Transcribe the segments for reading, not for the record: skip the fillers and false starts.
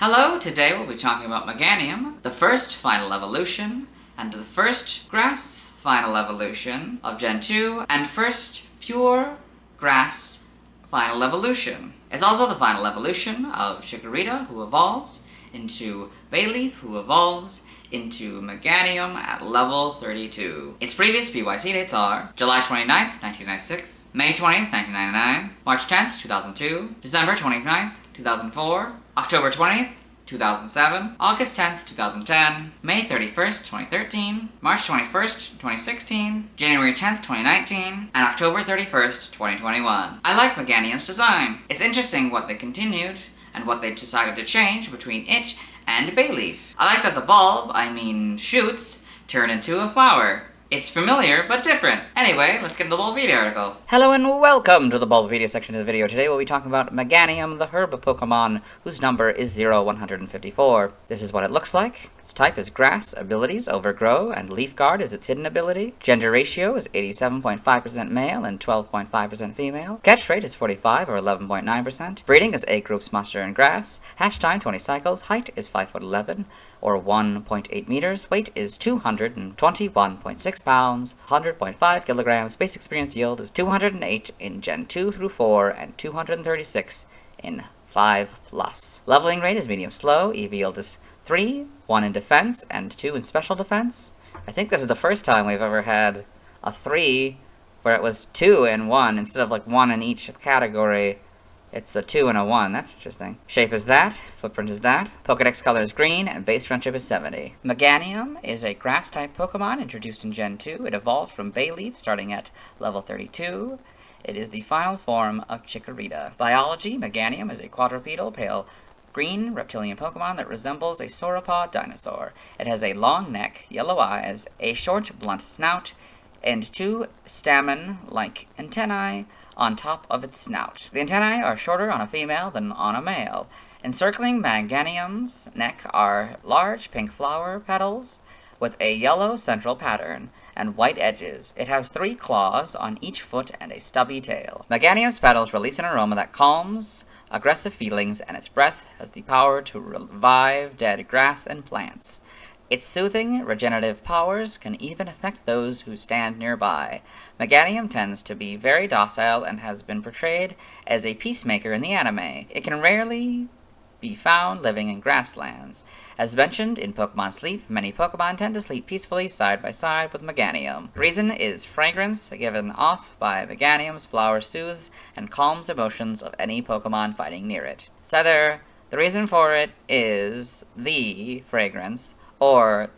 Hello, today we'll be talking about Meganium, the first final evolution, and the first grass final evolution of Gen 2, and first pure grass final evolution. It's also the final evolution of Chikorita, who evolves into Bayleaf, who evolves into Meganium at level 32. Its previous PYC dates are July 29th, 1996, May 20th, 1999, March 10th, 2002, December 29th, 2004, October 20th, 2007, August 10th, 2010, May 31st, 2013, March 21st, 2016, January 10th, 2019, and October 31st, 2021. I like Meganium's design. It's interesting what they continued and what they decided to change between it and Bayleaf. I like that the shoots, turn into a flower. It's familiar, but different. Anyway, let's get into the Bulbapedia article. Hello and welcome to the Bulbapedia section of the video. Today we'll be talking about Meganium, the herb Pokemon, whose number is 0154. This is what it looks like. Its type is Grass, abilities Overgrow, and Leaf Guard is its hidden ability. Gender ratio is 87.5% male and 12.5% female. Catch rate is 45 or 11.9%. Breeding is A groups Monster and Grass. Hatch time 20 cycles. Height is 5'11", or 1.8 meters. Weight is 221.6 pounds, 100.5 kilograms. Base experience yield is 208 in Gen 2 through 4 and 236 in 5+. Leveling rate is medium slow. EV yield is 3, 1 in defense, and 2 in special defense. I think this is the first time we've ever had a 3 where it was 2 and 1 instead of like 1 in each category. It's a 2 and a 1. That's interesting. Shape is that. Footprint is that. Pokedex color is green, and base friendship is 70. Meganium is a grass-type Pokemon introduced in Gen 2. It evolved from Bayleaf, starting at level 32. It is the final form of Chikorita. Biology: Meganium is a quadrupedal, pale green reptilian Pokemon that resembles a sauropod dinosaur. It has a long neck, yellow eyes, a short, blunt snout, and 2 stamen-like antennae on top of its snout. The antennae are shorter on a female than on a male. Encircling Meganium's neck are large pink flower petals with a yellow central pattern and white edges. It has 3 claws on each foot and a stubby tail. Meganium's petals release an aroma that calms aggressive feelings, and its breath has the power to revive dead grass and plants. Its soothing, regenerative powers can even affect those who stand nearby. Meganium tends to be very docile and has been portrayed as a peacemaker in the anime. It can rarely be found living in grasslands. As mentioned in Pokemon Sleep, many Pokemon tend to sleep peacefully side by side with Meganium. The reason is fragrance given off by Meganium's flower soothes and calms emotions of any Pokemon fighting near it. So either the reason for it is the fragrance, or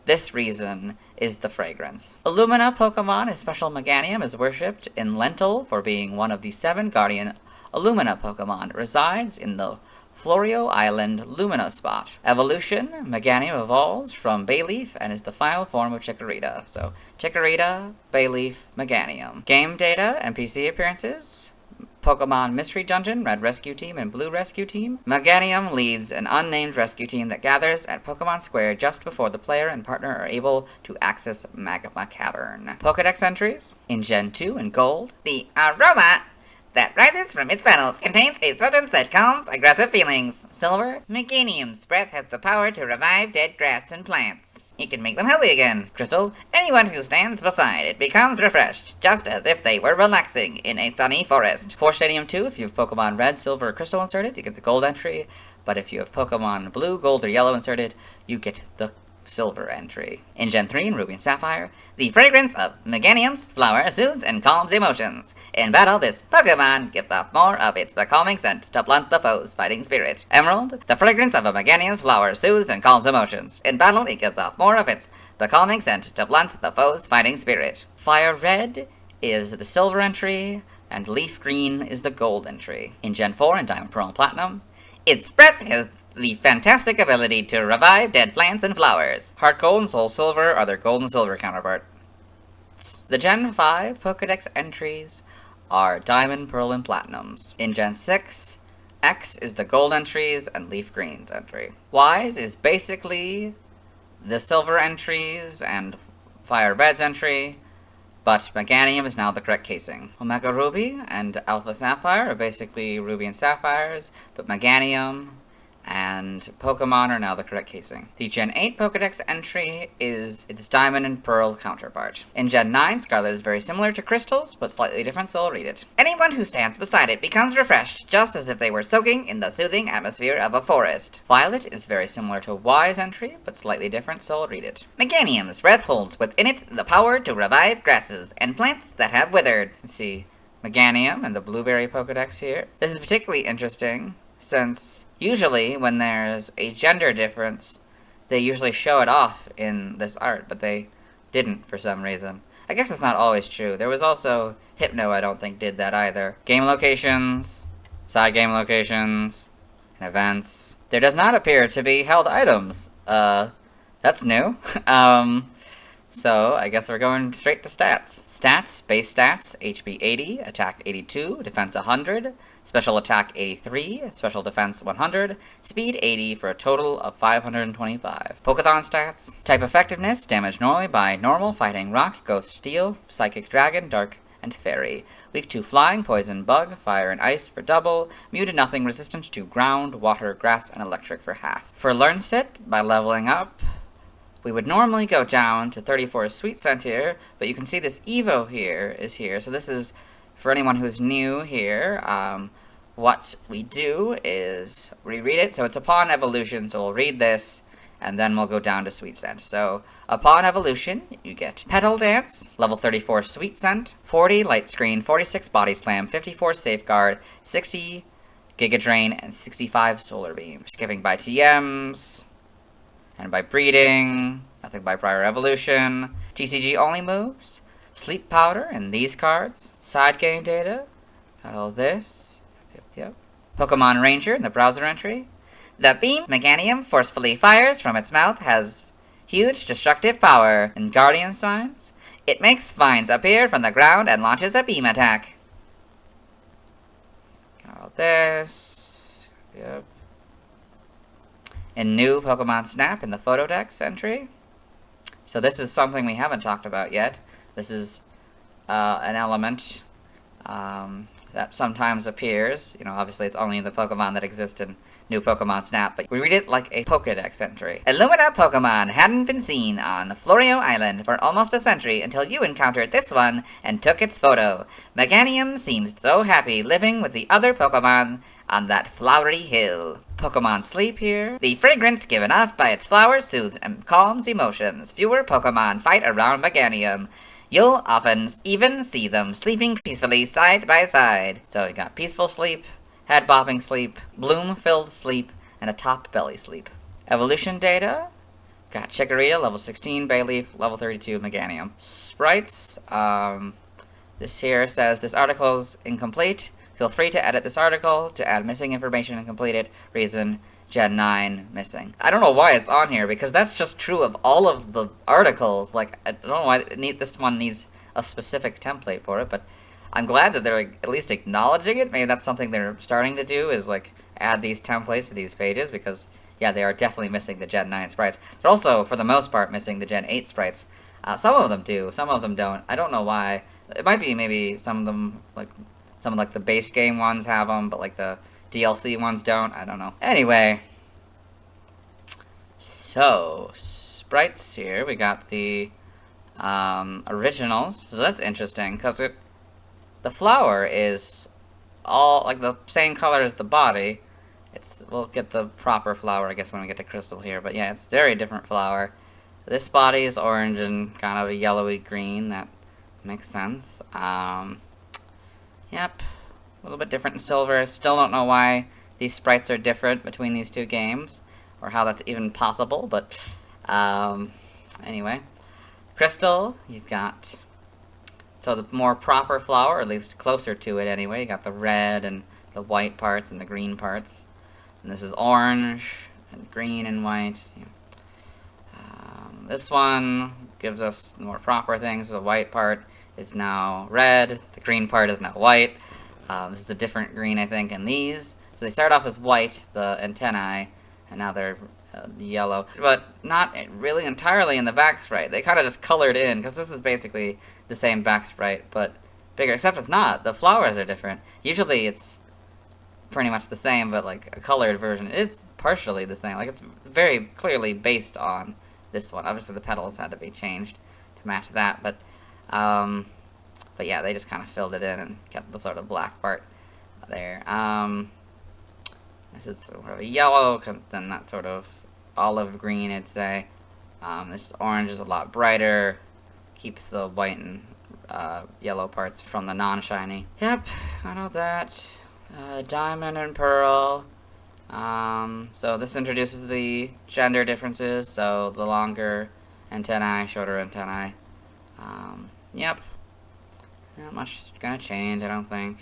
this reason is the fragrance. Illumina Pokemon, a special Meganium, is worshipped in Lentil for being one of the 7 guardian Illumina Pokemon. It resides in the Florio Island Lumina spot. Evolution: Meganium evolves from Bayleaf and is the final form of Chikorita. So, Chikorita, Bayleaf, Meganium. Game data and PC appearances: Pokemon Mystery Dungeon, Red Rescue Team, and Blue Rescue Team. Meganium leads an unnamed rescue team that gathers at Pokemon Square just before the player and partner are able to access Magma Cavern. Pokedex entries: in Gen 2 in Gold, the aroma that rises from its petals contains a substance that calms aggressive feelings. Silver, Meganium's breath has the power to revive dead grass and plants. It can make them healthy again. Crystal, anyone who stands beside it becomes refreshed, just as if they were relaxing in a sunny forest. For Stadium 2, if you have Pokemon Red, Silver, or Crystal inserted, you get the Gold entry, but if you have Pokemon Blue, Gold, or Yellow inserted, you get the Silver entry. In Gen 3 in Ruby and Sapphire, the fragrance of Meganium's flower soothes and calms emotions. In battle, this Pokemon gives off more of its becalming scent to blunt the foe's fighting spirit. Emerald, the fragrance of a Meganium's flower soothes and calms emotions. In battle, it gives off more of its becalming scent to blunt the foe's fighting spirit. Fire Red is the Silver entry, and Leaf Green is the Gold entry. In Gen 4 in Diamond, Pearl, and Platinum, its breath has the fantastic ability to revive dead plants and flowers. Heart Gold and Soul Silver are their Gold and Silver counterparts. The Gen 5 Pokedex entries are Diamond, Pearl, and Platinums. In Gen 6, X is the Gold entries and Leaf Green's entry. Wise is basically the Silver entries and Fire Red's entry, but Meganium is now the correct casing. Omega Ruby and Alpha Sapphire are basically Ruby and Sapphires, but Meganium and Pokemon are now the correct casing. The Gen 8 Pokedex entry is its Diamond and Pearl counterpart. In Gen 9, Scarlet is very similar to Crystals, but slightly different, so I'll read it. Anyone who stands beside it becomes refreshed, just as if they were soaking in the soothing atmosphere of a forest. Violet is very similar to Y's entry, but slightly different, so I'll read it. Meganium's breath holds within it the power to revive grasses and plants that have withered. Let's see. Meganium and the Blueberry Pokedex here. This is particularly interesting, since usually when there's a gender difference, they usually show it off in this art, but they didn't for some reason. I guess that's not always true. There was also Hypno, I don't think, did that either. Game locations, side game locations, and events. There does not appear to be held items. That's new. So I guess we're going straight to stats. Stats, base stats, HP 80, attack 82, defense 100, special attack 83, special defense 100, speed 80 for a total of 525. Pokéthon stats, type effectiveness, damage normally by normal, fighting, rock, ghost, steel, psychic, dragon, dark, and fairy. Weak to flying, poison, bug, fire, and ice for double, immune to nothing, resistant to ground, water, grass, and electric for half. For learn sit, by leveling up, we would normally go down to 34 Sweet Scent here, but you can see this Evo here is here, so this is for anyone who's new here. What we do is reread it, so it's upon evolution, so we'll read this, and then we'll go down to Sweet Scent. So, upon evolution, you get Petal Dance, level 34 Sweet Scent, 40 Light Screen, 46 Body Slam, 54 Safeguard, 60 Giga Drain, and 65 Solar Beam. Skipping by TMs, and by breeding, nothing by prior evolution. TCG only moves, Sleep Powder, and these cards. Side game data, got all this. Yep. Pokemon Ranger in the browser entry. The beam Meganium forcefully fires from its mouth has huge destructive power. In Guardian Signs, it makes vines appear from the ground and launches a beam attack. Got all this. Yep. In new Pokemon Snap in the Photodex entry. So this is something we haven't talked about yet. This is an element that sometimes appears. You know, obviously it's only the Pokemon that exist in new Pokemon Snap, but we read it like a Pokedex entry. Illumina Pokemon hadn't been seen on Florio Island for almost a century until you encountered this one and took its photo. Meganium seems so happy living with the other Pokemon on that flowery hill. Pokemon Sleep here. The fragrance given off by its flowers soothes and calms emotions. Fewer Pokemon fight around Meganium. You'll often even see them sleeping peacefully side by side. So we got peaceful sleep, head bobbing sleep, bloom-filled sleep, and a top belly sleep. Evolution data. Got Chikorita, level 16, Bayleaf, level 32, Meganium. Sprites. This here says this article is incomplete. Feel free to edit this article to add missing information and complete it. Reason, Gen 9 missing. I don't know why it's on here, because that's just true of all of the articles. Like, I don't know why this one needs a specific template for it, but I'm glad that they're at least acknowledging it. Maybe that's something they're starting to do, is like add these templates to these pages, because yeah, they are definitely missing the Gen 9 sprites. They're also, for the most part, missing the Gen 8 sprites. Some of them do, some of them don't. I don't know why. It might be maybe some of them, like some of like the base game ones have them, but like the DLC ones don't. I don't know. Anyway, so sprites here. We got the originals. So that's interesting, because the flower is all like the same color as the body. We'll get the proper flower, I guess, when we get to Crystal here. But yeah, it's very different flower. This body is orange and kind of a yellowy green. That makes sense. Yep, a little bit different in silver. Still don't know why these sprites are different between these two games, or how that's even possible, but anyway. Crystal, you've got, so the more proper flower, or at least closer to it anyway. You got the red and the white parts and the green parts. And this is orange and green and white. Yeah. This one gives us more proper things. The white part is now red, the green part is now white. This is a different green, I think, in these. So they start off as white, the antennae, and now they're yellow. But not really entirely in the back sprite. They kind of just colored in, because this is basically the same back sprite, but bigger, except it's not. The flowers are different. Usually it's pretty much the same, but like a colored version is partially the same. Like it's very clearly based on this one. Obviously the petals had to be changed to match that, but yeah, they just kind of filled it in and kept the sort of black part there. This is sort of a yellow, because then that sort of olive green, I'd say. This orange is a lot brighter, keeps the white and yellow parts from the non-shiny. Yep, I know that. Diamond and pearl. So this introduces the gender differences, so the longer antennae, shorter antennae. Yep. Not much gonna change, I don't think.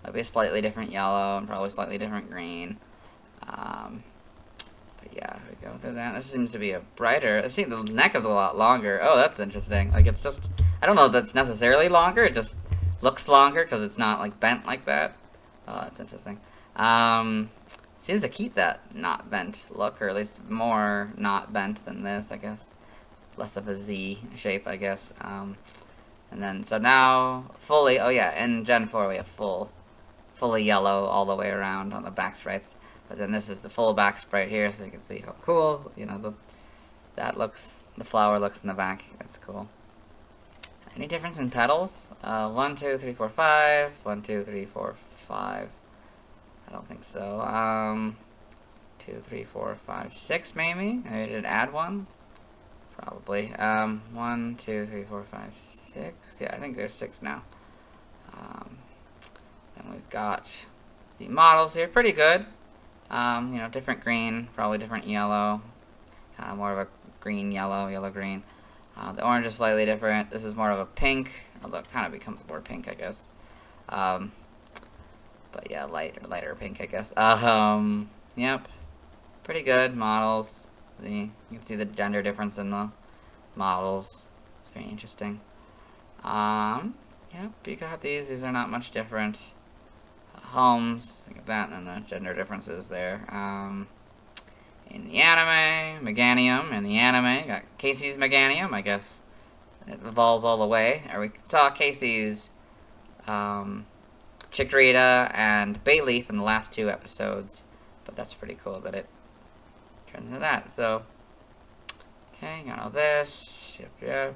Might be a slightly different yellow and probably slightly different green. But yeah, we go through that. This seems to be a brighter. I see the neck is a lot longer. Oh, that's interesting. Like it's just, I don't know if that's necessarily longer. It just looks longer because it's not like bent like that. Oh, that's interesting. Seems to keep that not bent look, or at least more not bent than this, I guess. Less of a Z shape, I guess. And then, so now, fully, oh yeah, in Gen 4 we have fully yellow all the way around on the back sprites. But then this is the full back sprite here, so you can see how cool, you know, the flower looks in the back. That's cool. Any difference in petals? 1, 2, 3, 4, 5. 1, 2, 3, 4, 5. I don't think so. 2, 3, 4, 5, 6 maybe? I did add one. Probably. 1, 2, 3, 4, 5, 6. Yeah, I think there's 6 now. Then we've got the models here. Pretty good. You know, different green, probably different yellow. Kind of more of a green, yellow, yellow-green. The orange is slightly different. This is more of a pink, although it kind of becomes more pink, I guess. But yeah, lighter pink, I guess. Yep. Pretty good models. You can see the gender difference in the models. It's very interesting. Yep, you got these. These are not much different. Homes, look at that, and the gender differences there. In the anime, Meganium. In the anime, got Casey's Meganium, I guess. It evolves all the way. Or we saw Casey's Chikorita and Bayleaf in the last 2 episodes. But that's pretty cool that it turns into that. So, okay, got all this. Yep.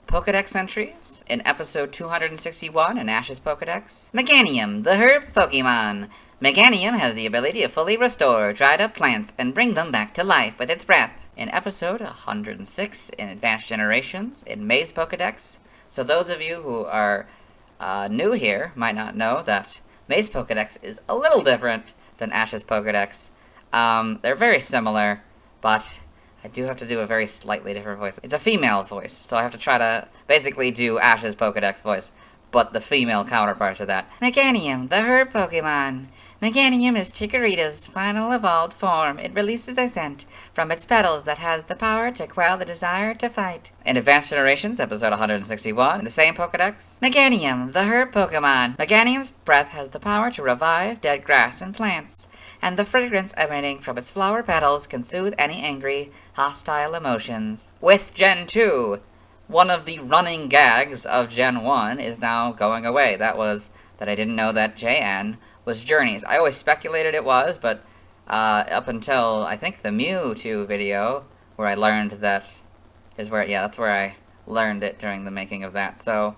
Pokedex entries. In episode 261 in Ash's Pokedex, Meganium, the herb Pokemon. Meganium has the ability to fully restore dried up plants and bring them back to life with its breath. In episode 106 in Advanced Generations in May's Pokedex. So those of you who are new here might not know that May's Pokedex is a little different than Ash's Pokedex. They're very similar, but I do have to do a very slightly different voice. It's a female voice, so I have to try to basically do Ash's Pokedex voice, but the female counterpart to that. Meganium, the herb Pokemon. Meganium is Chikorita's final evolved form. It releases a scent from its petals that has the power to quell the desire to fight. In Advanced Generations, episode 161, in the same Pokedex, Meganium, the herb Pokemon. Meganium's breath has the power to revive dead grass and plants, and the fragrance emanating from its flower petals can soothe any angry, hostile emotions. With Gen 2, one of the running gags of Gen 1 is now going away. That was that I didn't know that JN was Journeys. I always speculated it was, but up until, I think, the Mewtwo video, where I learned that is where, yeah, that's where I learned it during the making of that. So,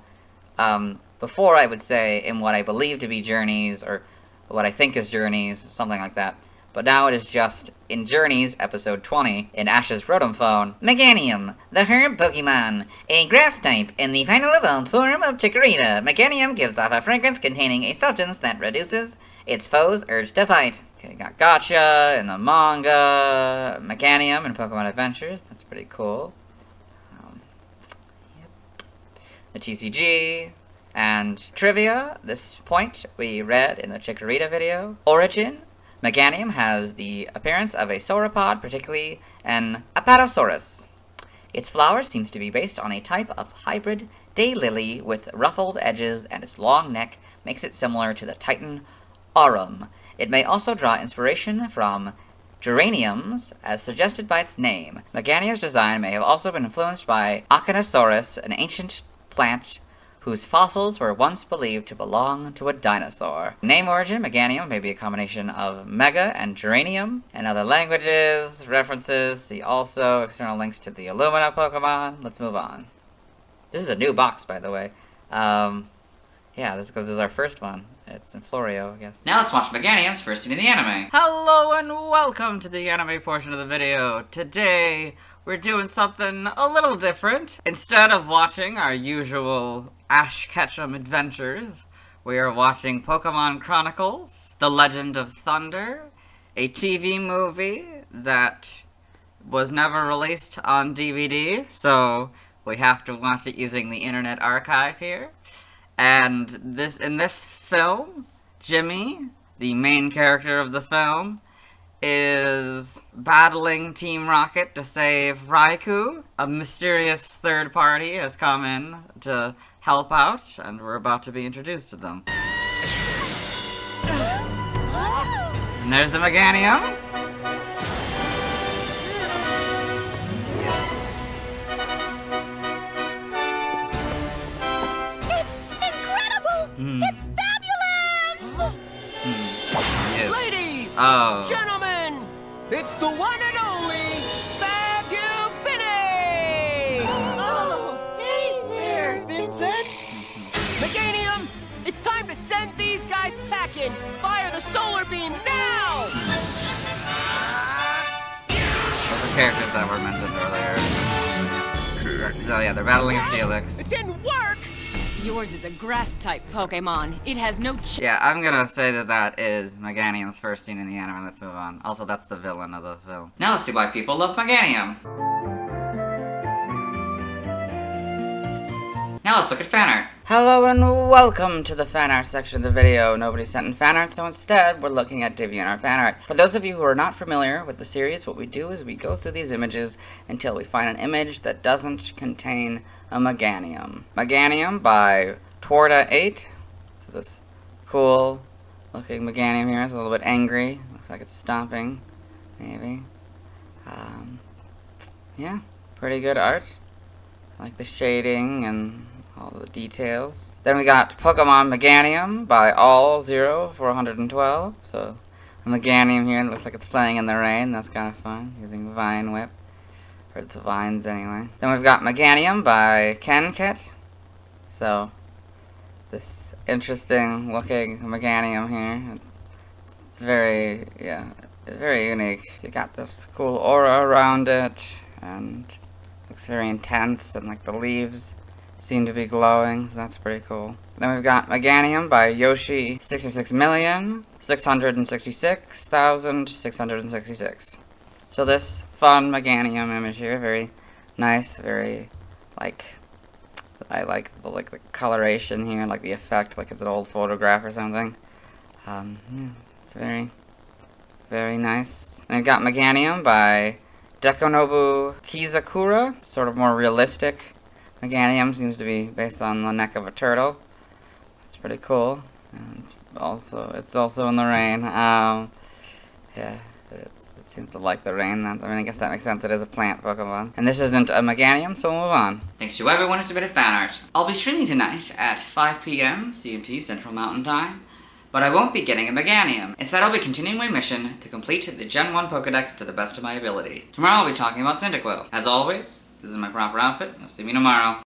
before I would say in what I believe to be Journeys, or what I think is Journeys, something like that. But now it is just in Journeys, episode 20, in Ash's Rotom Phone. Meganium, the herb Pokemon, a grass type in the final evolved form of Chikorita. Meganium gives off a fragrance containing a substance that reduces its foe's urge to fight. Okay, got Gotcha in the manga, Meganium in Pokemon Adventures. That's pretty cool. Yep. The TCG. And trivia, this point we read in the Chikorita video. Origin. Meganium has the appearance of a sauropod, particularly an Apatosaurus. Its flower seems to be based on a type of hybrid daylily with ruffled edges, and its long neck makes it similar to the Titan aurum. It may also draw inspiration from geraniums, as suggested by its name. Meganium's design may have also been influenced by Akinosaurus, an ancient plant whose fossils were once believed to belong to a dinosaur. Name origin, Meganium, may be a combination of mega and geranium. In other languages, references, see also external links to the Illumina Pokemon. Let's move on. This is a new box, by the way. Yeah, this is our first one. It's in Florio, I guess. Now let's watch Meganium's first scene in the anime. Hello and welcome to the anime portion of the video. Today, we're doing something a little different. Instead of watching our usual Ash Ketchum adventures, we are watching Pokémon Chronicles, The Legend of Thunder, a TV movie that was never released on DVD, so we have to watch it using the Internet Archive here. And in this film, Jimmy, the main character of the film, is battling Team Rocket to save Raikou. A mysterious third party has come in to help out, and we're about to be introduced to them. And there's the Meganium. It's fabulous! Yes. Ladies! Oh. Gentlemen! It's the one and only Fabulini! Oh, hey there, Vincent! Meganium, it's time to send these guys packing! Fire the solar beam now! Those are characters that were mentioned earlier. So yeah, they're battling a Steelix. It didn't work! Yours is a grass-type Pokemon. It has no Yeah, I'm gonna say that is Meganium's first scene in the anime. Let's move on. Also, that's the villain of the film. Now let's see why people love Meganium. Now let's look at fan art. Hello and welcome to the fan art section of the video. Nobody sent in fan art, so instead we're looking at DeviantArt fan art. For those of you who are not familiar with the series, what we do is we go through these images until we find an image that doesn't contain a Meganium. Meganium by Torta8. So this cool looking Meganium here is a little bit angry. Looks like it's stomping, maybe. Yeah, pretty good art. I like the shading and all the details. Then we got Pokemon Meganium by All0412. So a Meganium here, it looks like it's playing in the rain. That's kind of fun, using Vine Whip. Or it's vines anyway. Then we've got Meganium by Kenket. So this interesting looking Meganium here. It's very, yeah, very unique. You got this cool aura around it, and looks very intense, and like the leaves seem to be glowing, so that's pretty cool. Then we've got Meganium by Yoshi 66,666,666. So this fun Meganium image here, very nice, very I like the coloration here, like the effect, like it's an old photograph or something. Yeah, it's very, very nice. And we've got Meganium by Dekonobu Kizakura, sort of more realistic. Meganium seems to be based on the neck of a turtle. It's pretty cool. And it's also in the rain. Yeah, it seems to like the rain. I mean, I guess that makes sense. It is a plant Pokemon. And this isn't a Meganium, so we'll move on. Thanks to everyone who submitted fan art. I'll be streaming tonight at 5 p.m. CMT Central Mountain Time. But I won't be getting a Meganium. Instead, I'll be continuing my mission to complete the Gen 1 Pokedex to the best of my ability. Tomorrow, I'll be talking about Cyndaquil. As always, this is my proper outfit. You'll see me tomorrow.